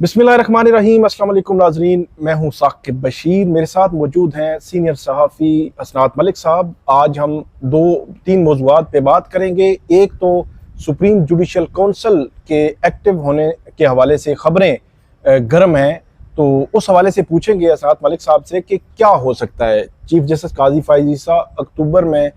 बिस्मिल्लाहिर्रहमानिर्रहीम। अस्सलाम वालेकुम नाजरीन, मैं हूं साकिब बशीर। मेरे साथ मौजूद हैं सीनियर सहाफ़ी असनात मलिक साहब। आज हम दो तीन मौज़ूआत पे बात करेंगे। एक तो सुप्रीम जुडिशल काउंसिल के एक्टिव होने के हवाले से ख़बरें गर्म हैं, तो उस हवाले से पूछेंगे असनात मलिक साहब से कि क्या हो सकता है। चीफ जस्टिस काजी फ़ाइज़ ईसा अक्टूबर में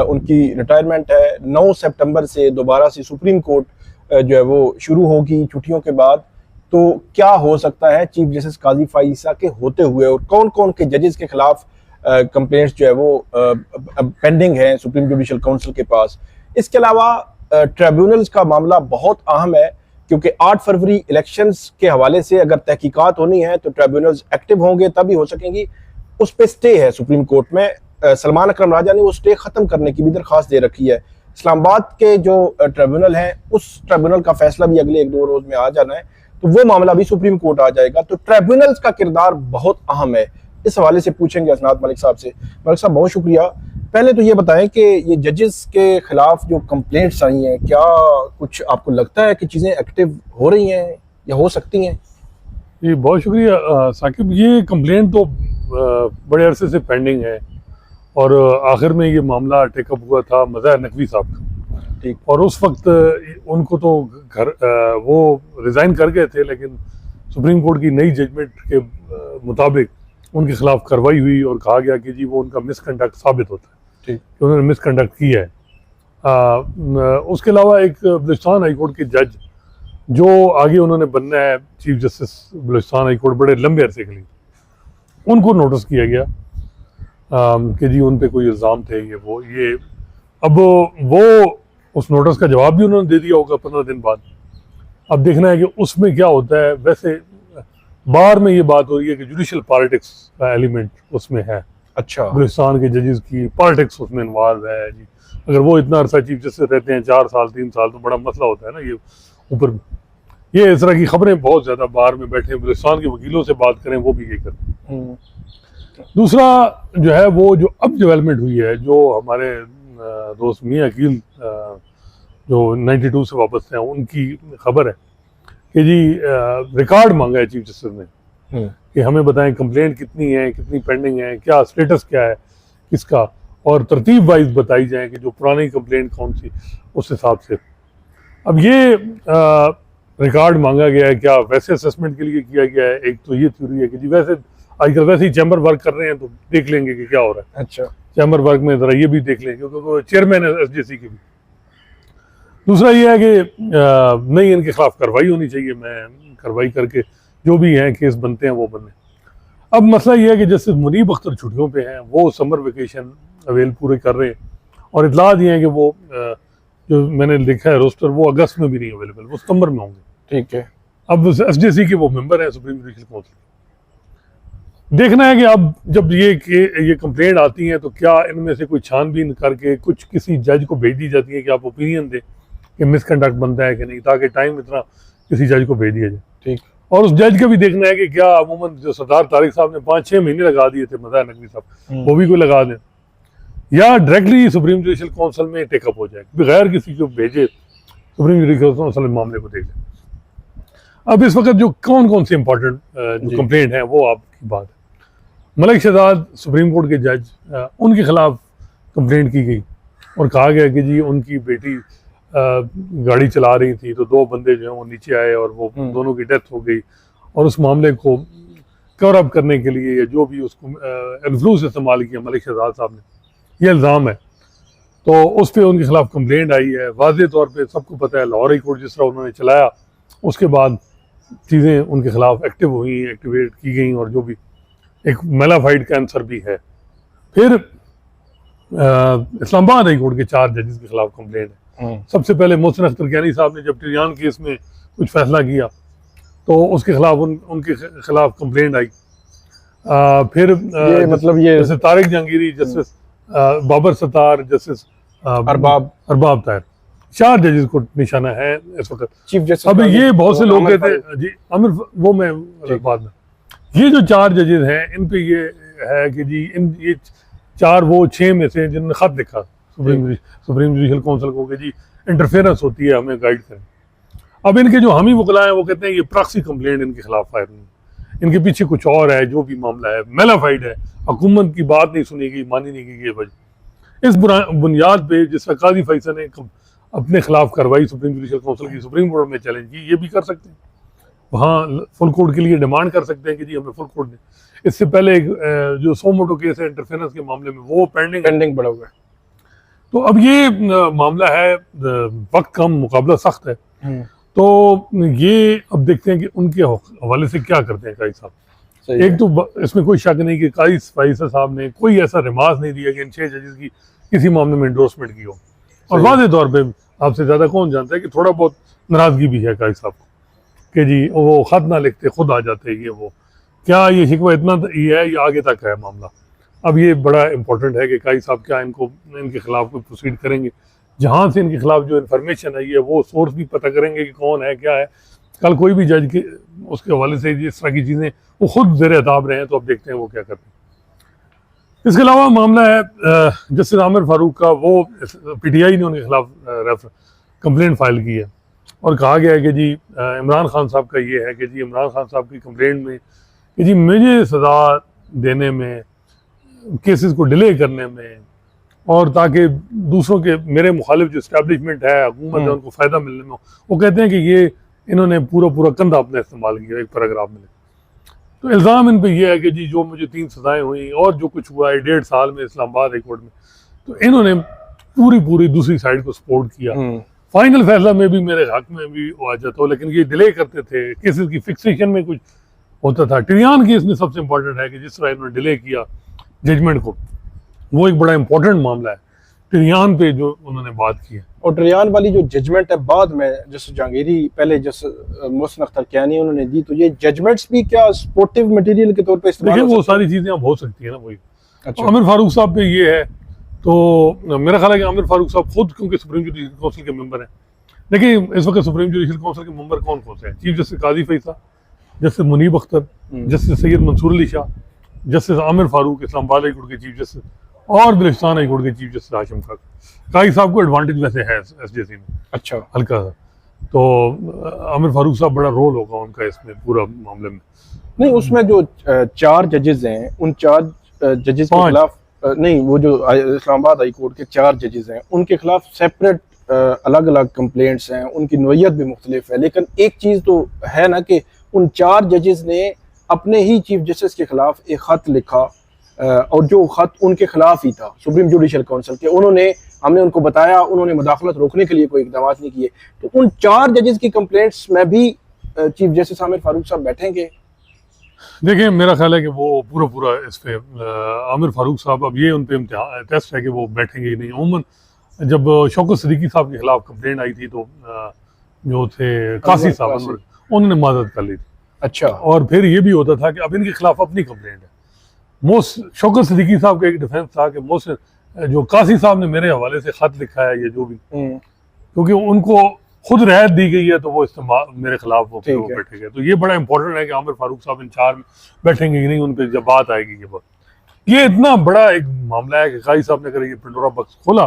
उनकी रिटायरमेंट है। 9 सितंबर से दोबारा से सुप्रीम कोर्ट जो है वो शुरू होगी छुट्टियों के बाद। तो क्या हो सकता है चीफ जस्टिस काजी फ़ाइज़ ईसा के होते हुए, और कौन कौन के जजेस के खिलाफ कंप्लेंट्स जो है वो पेंडिंग है सुप्रीम जुडिशल काउंसिल के पास। इसके अलावा ट्रिब्यूनल्स का मामला बहुत अहम है, क्योंकि 8 फरवरी इलेक्शंस के हवाले से अगर तहकीकात होनी है तो ट्रिब्यूनल्स एक्टिव होंगे तभी हो सकेंगी। उस पर स्टे है सुप्रीम कोर्ट में। सलमान अकरम राजा ने वो स्टे ख़त्म करने की भी दरख्वास्त दे रखी है। इस्लामाबाद के जो ट्रिब्यूनल है उस ट्रिब्यूनल का फैसला भी अगले 1-2 रोज में आ जाना है, तो वो मामला भी सुप्रीम कोर्ट आ जाएगा। तो ट्रिब्यूनल्स का किरदार बहुत अहम है। इस हवाले से पूछेंगे असनात मलिक साहब से। मलिक साहब बहुत शुक्रिया। पहले तो ये बताएं कि ये जजेस के खिलाफ जो कंप्लेंट्स आई हैं, क्या कुछ आपको लगता है कि चीज़ें एक्टिव हो रही हैं या हो सकती हैं? जी बहुत शुक्रिया साकिब। ये कंप्लेंट तो बड़े अरसे से पेंडिंग है और आखिर में ये मामला टेकअप हुआ था मज़हर नकवी साहब का। ठीक। और उस वक्त उनको तो घर वो रिज़ाइन कर गए थे, लेकिन सुप्रीम कोर्ट की नई जजमेंट के मुताबिक उनके खिलाफ कार्रवाई हुई और कहा गया कि जी वो उनका मिसकंडक्ट साबित होता है। ठीक। कि उन्होंने मिसकंडक्ट किया है। उसके अलावा एक बलूचिस्तान हाई कोर्ट के जज जो आगे उन्होंने बनना है chief justice Balochistan high court बड़े लंबे अरसे के लिए, उनको नोटिस किया गया कि जी उन पे कोई इल्ज़ाम थे ये। अब वो उस नोटिस का जवाब भी उन्होंने दे दिया होगा 15 दिन बाद। अब देखना है कि उसमें क्या होता है। वैसे बाहर में ये बात हो रही है कि जुडिशल पॉलिटिक्स का एलिमेंट उसमें है। अच्छा। बलूचिस्तान के जजेस की पॉलिटिक्स उसमें इन्वॉल्व है जी। अगर वो इतना अरसा चीफ जस्टिस रहते हैं 4 साल 3 साल, तो बड़ा मसला होता है ना। ये ऊपर ये इस तरह की खबरें बहुत ज़्यादा बाहर में बैठे बलूचिस्तान के वकीलों से बात करें, वो भी ये करें। दूसरा जो है वो जो अब डेवलपमेंट हुई है, जो हमारे दोस्त मियां अकील जो 92 से वापस हैं, उनकी खबर है कि जी रिकॉर्ड मांगा है चीफ जस्टिस ने कि हमें बताएं कंप्लेंट कितनी है, कितनी पेंडिंग है, क्या स्टेटस क्या है किसका, और तरतीब वाइज बताई जाए कि जो पुरानी कंप्लेंट कौन सी, उस हिसाब से। अब ये रिकॉर्ड मांगा गया है। क्या वैसे असेसमेंट के लिए किया गया है? एक तो ये थ्योरी है कि जी वैसे आजकल वैसे ही चैम्बर वर्क कर रहे हैं तो देख लेंगे कि क्या हो रहा है। अच्छा। चैम्बर वर्क में जरा ये भी देख लेंगे क्योंकि चेयरमैन है एसजीसी के भी। दूसरा ये है कि नहीं, इनके खिलाफ कार्रवाई होनी चाहिए। मैं कार्रवाई करके जो भी हैं केस बनते हैं वो बने। अब मसला ये है कि जस्टिस मुनीब अख्तर छुट्टियों पे हैं, वो समर वेकेशन अवेल पूरे कर रहे हैं और इतला दिए हैं कि वो जो मैंने लिखा है रोस्टर, वो अगस्त में भी नहीं अवेलेबल, वो सितंबर में होंगे। ठीक है। अब एसजीसी के वो मेंबर हैं सुप्रीम जुडिशल काउंसिल। देखना है कि अब जब ये कंप्लेंट आती हैं तो क्या इनमें से कोई छानबीन करके कुछ किसी जज को भेज दी जाती है कि आप ओपिनियन दें कि मिसकंडक्ट बनता है कि नहीं, ताकि टाइम इतना किसी जज को भेज दिया जाए। ठीक। और उस जज का भी देखना है कि क्या अमूमन जो सरदार तारिक साहब ने 5-6 महीने लगा दिए थे मज़हर नकवी साहब, वो भी कोई लगा दें, या डायरेक्टली सुप्रीम जुडिशल काउंसिल में टेकअप हो जाए बगैर किसी को भेजे, सुप्रीम जुडिशल काउंसिल मामले को देख लें। अब इस वक्त जो कौन कौन से इंपॉर्टेंट जो कंप्लेंट है वो आपकी बात है। मलिक शहजाद सुप्रीम कोर्ट के जज, उनके खिलाफ कंप्लेंट की गई और कहा गया कि जी उनकी बेटी गाड़ी चला रही थी तो 2 बंदे जो हैं वो नीचे आए और वो दोनों की डेथ हो गई, और उस मामले को कवर अप करने के लिए या जो भी उसको इन्फ्लुएंस इस्तेमाल किया मलिक शहजाद साहब ने, ये इल्ज़ाम है। तो उस पर उनके खिलाफ कंप्लेंट आई है। वाज़ेह तौर पर सबको पता है लाहौर हाई कोर्ट जिस तरह उन्होंने चलाया, उसके बाद चीज़ें उनके खिलाफ एक्टिव हुई, एक्टिवेट की गई, और जो भी एक मेलाफाइड कैंसर भी है। फिर इस्लामाबाद हाई कोर्ट के 4 जजेस के खिलाफ कंप्लेंट है। सबसे पहले मोहसिन अख्तर कैनी साहब ने जब टिरियान केस में कुछ फैसला किया तो उसके खिलाफ उनके खिलाफ कंप्लेंट आई। फिर मतलब ये जैसे तारिक जहांगीरी, जस्टिस बाबर सत्तार, जस्टिस अरबाब ताहिर, 4 जजेस को निशाना है इस वक्त चीफ जस्टिस। अब ये बहुत से लोग कहते हैं जी आमिर, वो मैं बाद में, ये जो 4 जजेस हैं इन पे ये है कि जी ये 4 वो 6 में से जिन्होंने खत लिखा सुप्रीम जुडिशल काउंसिल को कि जी इंटरफेरेंस होती है, हमें गाइड करें। अब इनके जो हामी वकला हैं वो कहते हैं ये प्रॉक्सी कंप्लेंट इनके खिलाफ फायर हुई, इनके पीछे कुछ और है, जो भी मामला है मेलाफाइड है, हुकूमत की बात नहीं सुनी गई, मानी नहीं गई। ये वजह इस बुनियाद पे जिसका काजी फैसल ने अपने खिलाफ कार्रवाई सुप्रीम जुडिशल काउंसिल की सुप्रीम कोर्ट में चैलेंज की, ये भी कर सकते हैं, वहाँ फुल कोर्ट के लिए डिमांड कर सकते हैं कि जी हमें फुल कोर्ट दें। इससे पहले जो सोमोटो केस है इंटरफेरेंस के मामले में वो पेंडिंग पड़ा हुआ है। तो अब ये मामला है, वक्त कम, मुकाबला सख्त है, तो ये अब देखते हैं कि उनके हवाले से क्या करते हैं काजी साहब। एक तो इसमें कोई शक नहीं कि काजी फैसल साहब ने कोई ऐसा रिमार्क नहीं दिया कि इन 6 जजेस की किसी मामले में इंडोर्समेंट की हो, और वाज़ेह तौर पे आपसे ज़्यादा कौन जानता है कि थोड़ा बहुत नाराज़गी भी है काजी साहब को कि जी वो ख़त ना लिखते खुद आ जाते, ये वो क्या ये शिकवा इतना ये है, ये आगे तक है मामला। अब ये बड़ा इंपॉर्टेंट है कि काजी साहब क्या इनके खिलाफ कोई प्रोसीड करेंगे, जहाँ से इनके खिलाफ जो इन्फॉर्मेशन है ये वो सोर्स भी पता करेंगे कि कौन है क्या है। कल कोई भी जज के उसके हवाले से इस तरह की चीज़ें वो खुद ज़ेर अताब रहे हैं, तो अब देखते हैं वो क्या करते हैं। इसके अलावा मामला है जस्टिस आमिर फारूक का, वो PTI ने उनके खिलाफ कंप्लेंट फाइल की है और कहा गया है कि जी इमरान खान साहब का ये है कि जी इमरान खान साहब की कंप्लेंट में कि जी मुझे सज़ा देने में, केसेस को डिले करने में, और ताकि दूसरों के मेरे मुखालिफ जो इस्टेब्लिशमेंट है, हुकूमत है, उनको फ़ायदा मिलने में, वो कहते हैं कि ये इन्होंने पूरा कंधा अपना इस्तेमाल किया एक पैराग्राफ में। तो इल्ज़ाम इन पे ये है कि जी जो मुझे 3 सज़ाएँ हुई और जो कुछ हुआ है 1.5 साल में इस्लामाबाद हाई कोर्ट में, तो इन्होंने पूरी दूसरी साइड को सपोर्ट किया। फाइनल फैसला में भी मेरे हक में भी आ जाता हो, लेकिन ये डिले करते थे, केसेस की फिक्सेशन में कुछ होता था। टिरियान केस में सबसे इम्पोर्टेंट है कि जिस तरह इन्होंने डिले किया जजमेंट को, वो एक बड़ा इंपॉर्टेंट मामला है। टिरियान पे जो उन्होंने बात की है, और टिरियान वाली जो जजमेंट है बाद में जैसे जहांगीरी, पहले जैसे मोहसिन अख्तर कियानी उन्होंने दी, तो ये जजमेंट्स भी क्या सपोर्टिव मटेरियल के तौर पे इस्तेमाल देखिए वो सारी चीज़ें अब हो सकती है ना। वही अच्छा। आमिर फारूक साहब पे ये है, तो मेरा ख्याल है कि आमिर फारूक साहब खुद क्योंकि सुप्रीम जुडिशल काउंसिल के मेंबर हैं। देखिए इस वक्त सुप्रीम जुडिशल काउंसिल के मेंबर कौन कौन से हैं? Chief justice Qazi Faisal, justice Munib Akhtar, justice Syed Mansoor Ali Shah, justice Aamir Farooq Islamabad high court के चीफ जस्टिस, और बलूचिस्तान हाई कोर्ट के चीफ जस्टिस हाशिम खान। काजी साहब को एडवांटेज वैसे है SJC में, अच्छा हल्का सा, तो आमिर फारूक साहब बड़ा रोल होगा उनका इसमें पूरा मामले में। नहीं, उसमें जो 4 जजेस हैं, उन 4 जजेस के खिलाफ नहीं, वो जो इस्लामाबाद हाई कोर्ट के 4 जजेस हैं उनके खिलाफ सेपरेट अलग अलग कंप्लेंट्स हैं, उनकी नोयत भी मुख्तलिफ है। लेकिन एक चीज़ तो है ना कि उन 4 जजेस ने अपने ही चीफ जस्टिस के खिलाफ एक ख़त लिखा, और जो ख़त उनके खिलाफ ही था सुप्रीम जुडिशल काउंसिल के, हमने उनको बताया, उन्होंने मुदाखलत रोकने के लिए कोई इकदाम नहीं किए। तो उन 4 जजेस की कंप्लेंट्स में भी चीफ जस्टिस आमिर फारूक साहब बैठेंगे? देखिए मेरा ख्याल है कि वो पूरा इस पे आमिर फारूक साहब, अब ये उन पे टेस्ट है कि वो बैठेंगे ही नहीं। उमूमन जब शौकत सिद्दीकी साहब के खिलाफ कंप्लेंट आई थी तो जो थे कासी साहब, उन्होंने मदद कर ली थी। अच्छा। और फिर ये भी होता था कि अब इनके खिलाफ अपनी कंप्लेंट है। शौकत सिद्दीकी साहब का एक डिफेंस था कि जो कासी साहब ने मेरे हवाले से खत लिखा है, ये जो भी, क्योंकि उनको खुद रियायत दी गई है तो वो इस्तेमाल मेरे खिलाफ वो बैठे गए। तो ये बड़ा इंपॉर्टेंट है कि आमिर फारूक साहब इन 4 में बैठेंगे कि नहीं, उन पर जब बात आएगी। ये इतना बड़ा एक मामला है कि काजी साहब ने अगर ये पेंडोरा बॉक्स खोला,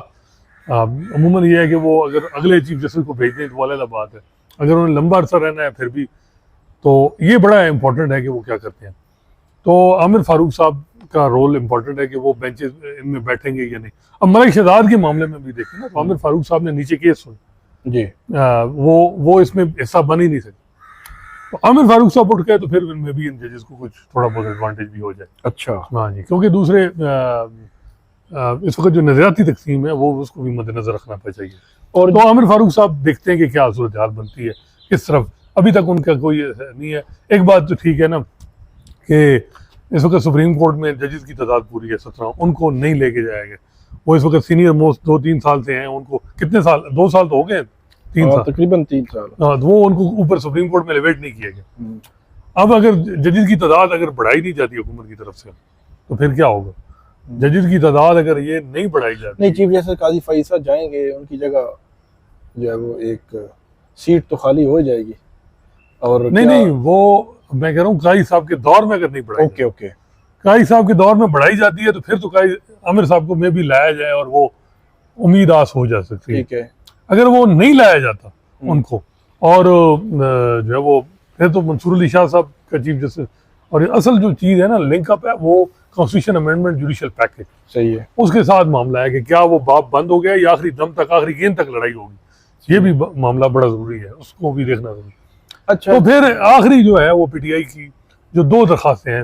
अमूमन ये है कि वो अगर अगले चीफ जस्टिस को भेज दें तो वो अलग बात है, अगर उन्हें लंबा अरसा रहना है फिर भी, तो ये बड़ा इंपॉर्टेंट है कि वो क्या करते हैं। तो आमिर फारूक साहब का रोल इंपॉर्टेंट है कि वो बेंचेस इनमें बैठेंगे या नहीं। अब मलिक शहजाद के मामले में भी देखें ना, तो आमिर फारूक साहब ने नीचे केस सुनी जी, वो इसमें हिस्सा बन ही नहीं सकते। तो आमिर फारूक साहब उठ गए तो फिर इनमें भी इन जजेस को कुछ थोड़ा बहुत एडवांटेज भी हो जाए। अच्छा, हाँ जी, क्योंकि दूसरे इस वक्त जो नजरियाती तकसीम है वो उसको भी मद्देनजर रखना चाहिए। और तो आमिर फारूक साहब देखते हैं कि क्या सूरत हाल बनती है किस तरफ। अभी तक उनका कोई नहीं है। एक बात तो ठीक है ना कि इस वक्त सुप्रीम कोर्ट में जजेस की तादाद पूरी है 17, उनको नहीं लेके जाएंगे। वो इस वक्त सीनियर मोस्ट 2-3 साल से हैं, उनको कितने साल, 2 साल तो हो गए, 3 साल तकरीबन 3 साल, हाँ, तो वो उनको ऊपर सुप्रीम कोर्ट में एलिवेट नहीं किया गया। अब अगर जजेस की तादाद अगर बढ़ाई नहीं जाती हुकूमत की तरफ से तो फिर क्या होगा? जजेस की तादाद अगर ये नहीं बढ़ाई जाती, नहीं, चीफ जस्टिस काजी फैसल जाएंगे, उनकी जगह जो है वो एक सीट तो खाली हो जाएगी। और नहीं, वो मैं कह रहा हूँ काजी साहब के दौर में अगर नहीं बढ़ाई, ओके, काजी साहब के दौर में बढ़ाई जाती है तो फिर तो काजी आमिर साहब को में भी लाया जाए और वो उम्मीद आस हो जा सकती है। ठीक है, अगर वो नहीं लाया जाता उनको और जो है वो फिर तो मंसूर अली शाह साहब का चीफ जस्टिस, और ये असल जो चीज़ है ना लिंकअप है वो कॉन्स्टिट्यूशन अमेंडमेंट जुडिशल पैकेज, सही है। उसके साथ मामला है कि क्या वो बाप बंद हो गया या आखिरी दम तक आखिरी गेंद तक लड़ाई होगी, ये भी मामला बड़ा ज़रूरी है, उसको भी देखना जरूरी। अच्छा, तो फिर आखिरी जो है वो पीटीआई की जो 2 दरखास्तें हैं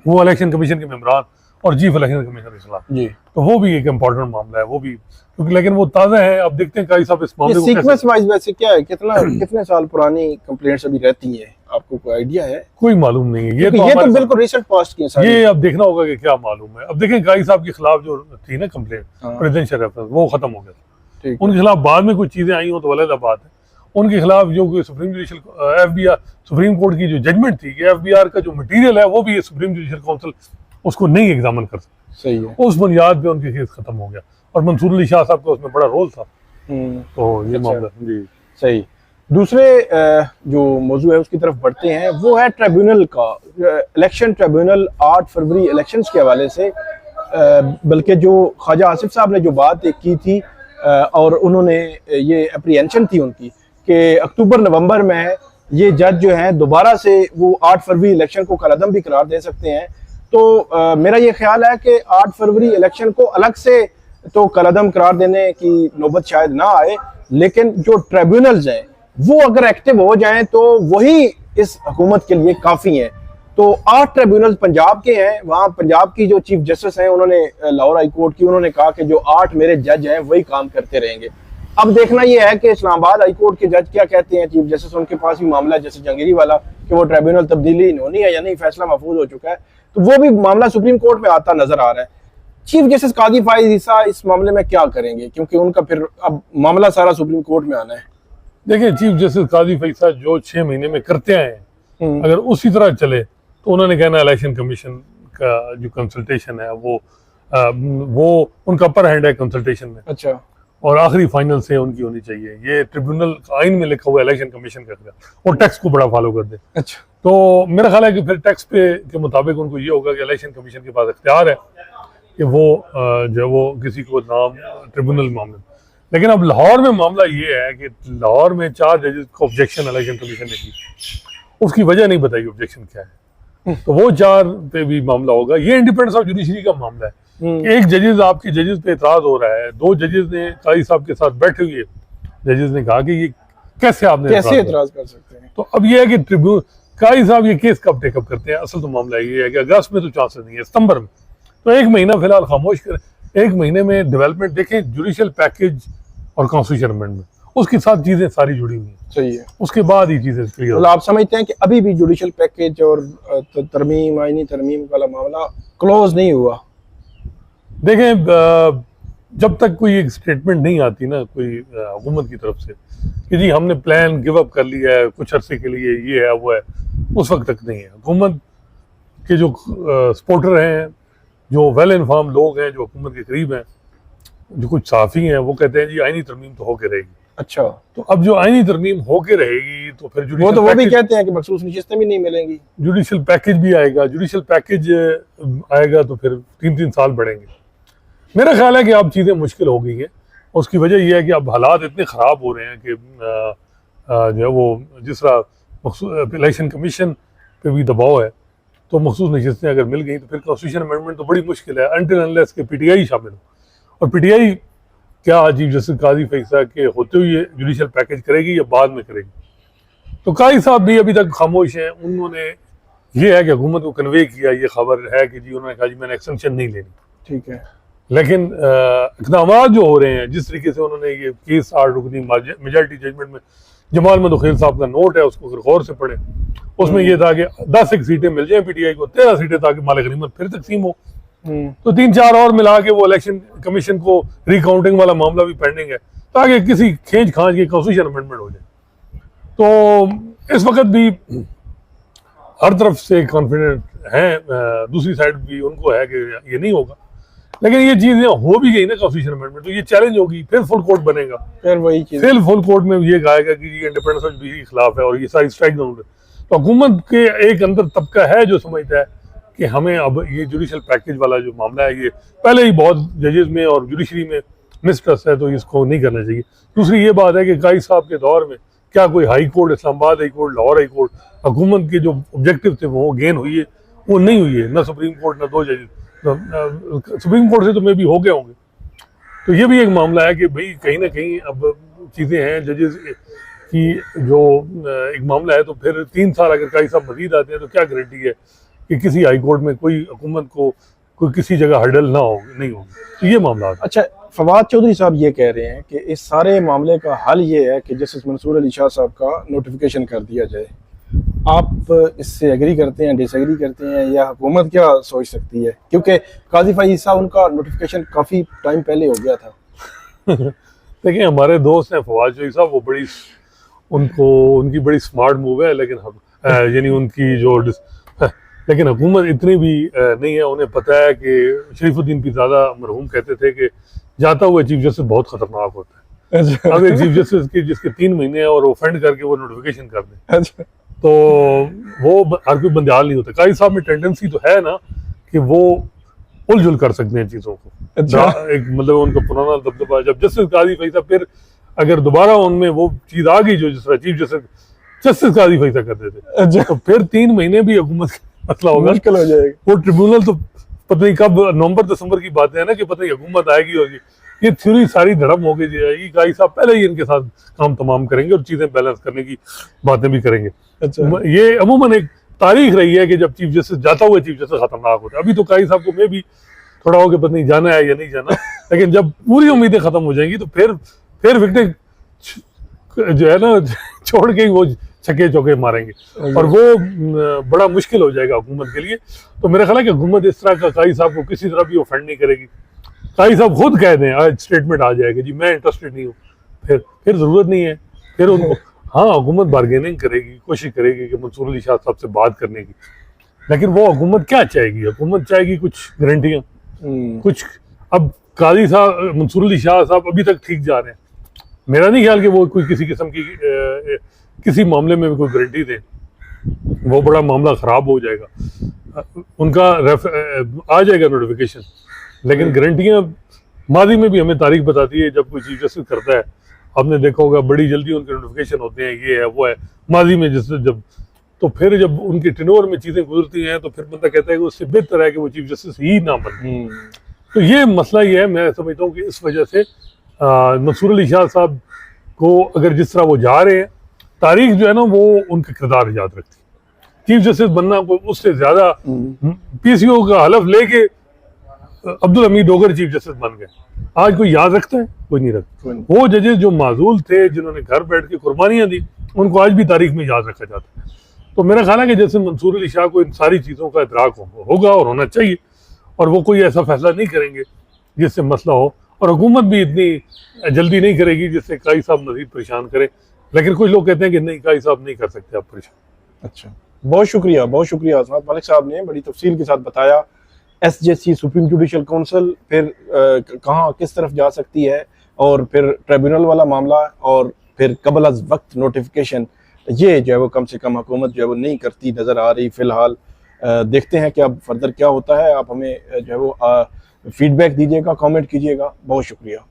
वो इलेक्शन कमीशन के मेंबरान और चीफ इलेक्शन कमीशनर के खिलाफ, जी, तो वो भी एक इम्पोर्टेंट मामला है, वो भी क्योंकि लेकिन वो ताज़ा है। अब देखते हैं काई साहब इस मामले को सीक्वेंस वाइज वैसे क्या है, कितने साल पुरानी कंप्लेंट्स अभी रहती हैं, आपको कोई आइडिया है? कोई मालूम नहीं है, ये तो बिल्कुल रिसेंट पास्ट की है, ये अब देखना होगा कि क्या मालूम है। अब देखें काई साहब के खिलाफ जो थी ना कंप्लेंट प्रेसिडेंशियल रेफरेंस, वो खत्म हो गया, उनके खिलाफ बाद में कुछ चीजें आई हो तो अलग बात है। उनके खिलाफ जो supreme judicial FBR supreme court की जो जजमेंट थी कि एफबीआर का जो मटेरियल है वो भी सुप्रीम जुडिशियल काउंसिल उसको नहीं एग्जामिन कर सकती, सही है, उस बुनियाद पे उनके केस खत्म हो गया और मंसूर अली शाह साहब का उसमें बड़ा रोल था। तो ये मामला जी सही। दूसरे जो मौजू है उसकी तरफ बढ़ते हैं, वो है ट्रिब्यूनल का, इलेक्शन ट्रिब्यूनल 8 फरवरी इलेक्शंस के हवाले से, बल्कि जो ख्वाजा आसिफ साहब ने जो बात एक की थी और उन्होंने ये अप्रीहेंशन थी उनकी कि अक्टूबर नवंबर में ये जज जो हैं दोबारा से वो 8 फरवरी इलेक्शन को कलअदम भी करार दे सकते हैं। तो मेरा ये ख्याल है कि 8 फरवरी इलेक्शन को अलग से तो कलअदम करार देने की नौबत शायद ना आए, लेकिन जो ट्रिब्यूनल्स हैं वो अगर एक्टिव हो जाएं तो वही इस हुकूमत के लिए काफ़ी हैं। तो 8 ट्रिब्यूनल्स पंजाब के हैं, वहाँ पंजाब की जो चीफ जस्टिस हैं उन्होंने लाहौर हाई कोर्ट की, उन्होंने कहा कि जो 8 मेरे जज हैं वही काम करते रहेंगे। अब देखना यह है कि इस्लामाबाद हाई कोर्ट के जज क्या कहते हैं, चीफ जस्टिस, उनके पास भी मामला जैसे जहांगीरी वाला कि वो ट्रिब्यूनल तब्दीली होनी है या नहीं, फैसला महफूज हो चुका है, तो वो भी मामला सुप्रीम कोर्ट में आता नजर आ रहा है। चीफ जस्टिस काजी फाइज ईसा इस मामले में क्या करेंगे, क्योंकि उनका फिर अब मामला सारा सुप्रीम कोर्ट में आना है। देखिए चीफ जस्टिस काजी फैसला जो 6 महीने में करते आए हैं, अगर उसी तरह चले तो उन्होंने कहना इलेक्शन कमीशन का जो कंसल्टेशन है वो उनका अपर हैंड है कंसल्टेशन में। अच्छा, और आखिरी फाइनल से उनकी होनी चाहिए। ये ट्रिब्यूनल आइन में लिखा हुआ इलेक्शन कमीशन का और टैक्स को बड़ा फॉलो कर दे। अच्छा, तो मेरा ख्याल है कि फिर टैक्स पे के मुताबिक उनको ये होगा कि इलेक्शन कमीशन के पास इख्तियार है कि वो जो वो किसी को नाम ट्रिब्यूनल मामले। लेकिन अब लाहौर में मामला ये है कि लाहौर में 4 जजेस को ऑब्जेक्शन इलेक्शन कमीशन ने की, उसकी वजह नहीं बताई ऑब्जेक्शन क्या है, तो वो 4 पे भी मामला होगा। ये इंडिपेंडेंस ऑफ जुडिशरी का मामला है। एक जजेस आपके जजेस पे एतराज हो रहा है, 2 जजेस ने काजी साहब के साथ बैठे हुए जजेस ने कहा कि ये कैसे आपने एतराज कर सकते हैं। तो अब ये है कि ट्रिब्यूनल काजी साहब ये केस कब टेकअप करते हैं। असल तो मामला ये है कि अगस्त में तो चांसेस नहीं है, सितंबर में, तो 1 महीना फिलहाल खामोश करें। 1 महीने में डेवलपमेंट देखें, जुडिशियल पैकेज और कॉन्स्टिट्यूशन अमेंडमेंट उसके साथ चीजें सारी जुड़ी हुई हैं। सही है, उसके बाद ही चीजें क्लियर। मतलब आप समझते हैं कि अभी भी जुडिशियल पैकेज और तरमीम, आईनी तरमीम वाला मामला क्लोज नहीं हुआ? देखें जब तक कोई एक स्टेटमेंट नहीं आती ना कोई हुकूमत की तरफ से कि जी हमने प्लान गिव अप कर लिया है कुछ अरसे के लिए, ये है वो है, उस वक्त तक नहीं है। हुकूमत के जो सपोर्टर हैं, जो वेल इन्फॉर्म लोग हैं, जो हुकूमत के करीब हैं, जो कुछ साफ़ी हैं, वो कहते हैं जी आईनी तरमीम तो होके रहेगी। अच्छा, तो अब जो आईनी तरमीम होके रहेगी तो फिर वो भी कहते हैं कि मखसूस नशिस्तें भी नहीं मिलेंगी, जुडिशियल पैकेज भी आएगा। जुडिशियल पैकेज आएगा तो फिर 3-3 साल बढ़ेंगे। मेरा ख्याल है कि अब चीज़ें मुश्किल हो गई हैं। उसकी वजह यह है कि अब हालात इतने ख़राब हो रहे हैं कि जो है वो जिस तरह इलेक्शन कमीशन पे भी दबाव है, तो मखसूस नशिस्तें अगर मिल गई तो फिर कॉन्स्टिट्यूशन अमेंडमेंट तो बड़ी मुश्किल है अनटिल अनलेस के पीटीआई शामिल हो। और पीटीआई क्या चीफ जस्टिस काजी फैसला के होते हुए जुडिशियल पैकेज करेगी या बाद में करेगी? तो काजी साहब भी अभी तक खामोश हैं। उन्होंने ये है कि हुकूमत को कन्वे किया, ये खबर है कि जी उन्होंने कहा जी मैंने एक्सटेंशन नहीं लेनी। ठीक है, लेकिन इकदाम जो हो रहे हैं, जिस तरीके से उन्होंने ये केस 8 रुकनी मेजॉरिटी जजमेंट में जमाल मदुखेल साहब का नोट है, उसको अगर गौर से पढ़े, उसमें यह था कि 10 सीटें मिल जाए पीटीआई को, 13 सीटें ताकि माल गनीमत फिर तकसीम हो। तो 3-4 और मिला के वो इलेक्शन कमीशन को रिकाउंटिंग वाला मामला भी पेंडिंग है ताकि किसी खींच खांच की कॉन्स्टिट्यूशन अमेंडमेंट हो जाए। तो इस वक्त भी हर तरफ से कॉन्फिडेंट हैं, दूसरी साइड भी उनको है कि ये नहीं होगा। लेकिन ये चीजें हो भी गई ना कॉन्स्टिट्यूशन अमेंडमेंट, तो ये चैलेंज होगी, फिर फुल कोर्ट बनेगा, फिर वही चीज फिर फुल कोर्ट में ये कहेगा कि ये इंडिपेंडेंस ऑफ जुडिशरी के खिलाफ है और ये सारी स्ट्राइक डाउन है। तो हुकूमत के एक अंदर तबका है जो समझता है कि हमें अब ये जुडिशियल पैकेज वाला जो मामला है, ये पहले ही बहुत जजेस में और जुडिशरी में मिसट्रस्ट है, तो इसको नहीं करना चाहिए। दूसरी ये बात है कि काजी साहब के दौर में क्या कोई high court, Islamabad high court, Lahore high court, हुकूमत के जो ऑब्जेक्टिव थे वो गेन हुई है? वो नहीं हुई है। ना सुप्रीम कोर्ट, ना 2 जजेस, सुप्रीम कोर्ट से तो मे भी हो गए होंगे। तो ये भी एक मामला है कि भाई कहीं ना कहीं अब चीज़ें हैं जजेस की जो एक मामला है। तो फिर 3 साल अगर काई साहब मजीद आते हैं तो क्या गारंटी है कि किसी हाई कोर्ट में कोई हुकूमत को कोई किसी जगह हर्डल ना हो, नहीं होगी। तो ये मामला है। अच्छा, फवाद चौधरी साहब ये कह रहे हैं कि इस सारे मामले का हल ये है कि जस्टिस मंसूर अली शाह साहब का नोटिफिकेशन कर दिया जाए। आप इससे एग्री करते हैं, डिसएग्री करते हैं, या हुकूमत क्या सोच सकती है? क्योंकि काजी फैज़ साहब उनका नोटिफिकेशन काफ़ी टाइम पहले हो गया था। देखिए, हमारे दोस्त हैं फवाद चौधरी साहब, वो बड़ी उनकी बड़ी स्मार्ट मूव है, लेकिन यानी उनकी जो लेकिन हुकूमत इतनी भी नहीं है। उन्हें पता है कि शरीफुद्दीन पिज़ादा मरहूम कहते थे कि जाता हुआ चीफ जस्टिस बहुत खतरनाक होता है। अब एक चीफ जस्टिस की जिसके 3 महीने हैं और ऑफेंड करके वो नोटिफिकेशन कर दे, तो वो हर कोई बंदियाल नहीं होता। काजी साहब में टेंडेंसी तो है ना कि वो उलझुल कर सकते हैं चीज़ों को। एक मतलब उनका पुराना दबदबा, जब जस्टिस काजी फैज़ फिर अगर दोबारा उनमें वो चीज़ आ गई जो जिस तरह चीफ जस्टिस काजी फैज़ करते थे, तो फिर 3 महीने भी हुकूमत मसला होगा, मुश्किल हो जाएगा। वो ट्रिब्यूनल तो पता नहीं कब, नवंबर दिसंबर की बातें हैं ना, कि पता नहीं हुकूमत आएगी होगी। ये थ्योरी सारी धड़म हो गई जाएगी। काजी साहब पहले ही इनके साथ काम तमाम करेंगे और चीजें बैलेंस करने की बातें भी करेंगे। अच्छा, ये अमूमन एक तारीख रही है कि जब चीफ जस्टिस जाता हुआ चीफ जस्टिस खतरनाक होता है। अभी तो काजी साहब को मैं भी थोड़ा हो के पता नहीं जाना है या नहीं जाना, लेकिन जब पूरी उम्मीदें खत्म हो जाएंगी तो फिर विकेट जो है ना छोड़ के ही वो छक्के चौके मारेंगे, और वो बड़ा मुश्किल हो जाएगा हुकूमत के लिए। तो मेरा ख्याल है कि हुकूमत इस तरह का काजी साहब को किसी तरह भी ऑफेंड नहीं करेगी। काजी साहब खुद कह दें, आज स्टेटमेंट आ जाएगा जी मैं इंटरेस्टेड नहीं हूँ, फिर जरूरत नहीं है। फिर उनको हाँ, हुकूमत बार्गेनिंग करेगी, कोशिश करेगी कि मंसूर अली शाह साहब से बात करने की, लेकिन वो हुकूमत क्या चाहेगी? हुकूमत चाहेगी कुछ गारंटियाँ, कुछ। अब काजी साहब, मंसूर अली शाह साहब अभी तक ठीक जा रहे हैं। मेरा नहीं ख्याल कि वो कोई किसी किस्म की किसी मामले में भी कोई गारंटी दे, वो बड़ा मामला खराब हो जाएगा। उनका आ जाएगा नोटिफिकेशन, लेकिन गारंटियां माजी में भी हमें तारीख बताती है जब कोई चीफ जस्टिस करता है। आपने देखा होगा बड़ी जल्दी उनके नोटिफिकेशन होते हैं, ये है वो है माजी में जब तो फिर जब उनके टेनोवर में चीजें गुजरती हैं तो फिर बंदा कहता है कि उससे बेहतर है कि वो चीफ जस्टिस ही ना बने। तो ये मसला ये है, मैं समझता हूँ कि इस वजह से मंसूर अली शाह साहब को अगर जिस तरह वो जा रहे हैं, तारीख जो है ना वो उनके किरदार याद रखती है। चीफ जस्टिस बनना को उससे ज्यादा पीसीओ का हलफ लेके अब्दुल हमीद डोगर चीफ जस्टिस बन गए। आज कोई याद रखता है? कोई नहीं रखता। वो जजेस जो माजूल थे, जिन्होंने घर बैठ के कुर्बानियां दी, उनको आज भी तारीख में याद रखा जाता है। तो मेरा ख्याल है कि जैसे मंसूर अली शाह को इन सारी चीज़ों का इदराक होगा और होना चाहिए, और वो कोई ऐसा फैसला नहीं करेंगे जिससे मसला हो, और हुकूमत भी इतनी जल्दी नहीं करेगी जिससे काजी साहब मजीद परेशान करे। लेकिन कुछ लोग कहते हैं कि नहीं, काजी साहब नहीं कर सकते आप परेशान। अच्छा, बहुत शुक्रिया असनात मलिक साहब ने बड़ी तफसील के साथ बताया एसजेसी सुप्रीम जुडिशल काउंसिल फिर कहाँ किस तरफ जा सकती है, और फिर ट्रिब्यूनल वाला मामला, और फिर कबल अज वक्त नोटिफिकेशन, ये जो है वो कम से कम हुकूमत जो है वो नहीं करती नज़र आ रही फ़िलहाल। देखते हैं कि अब फर्दर क्या होता है। आप हमें जो है वो फीडबैक दीजिएगा, कमेंट कीजिएगा। बहुत शुक्रिया।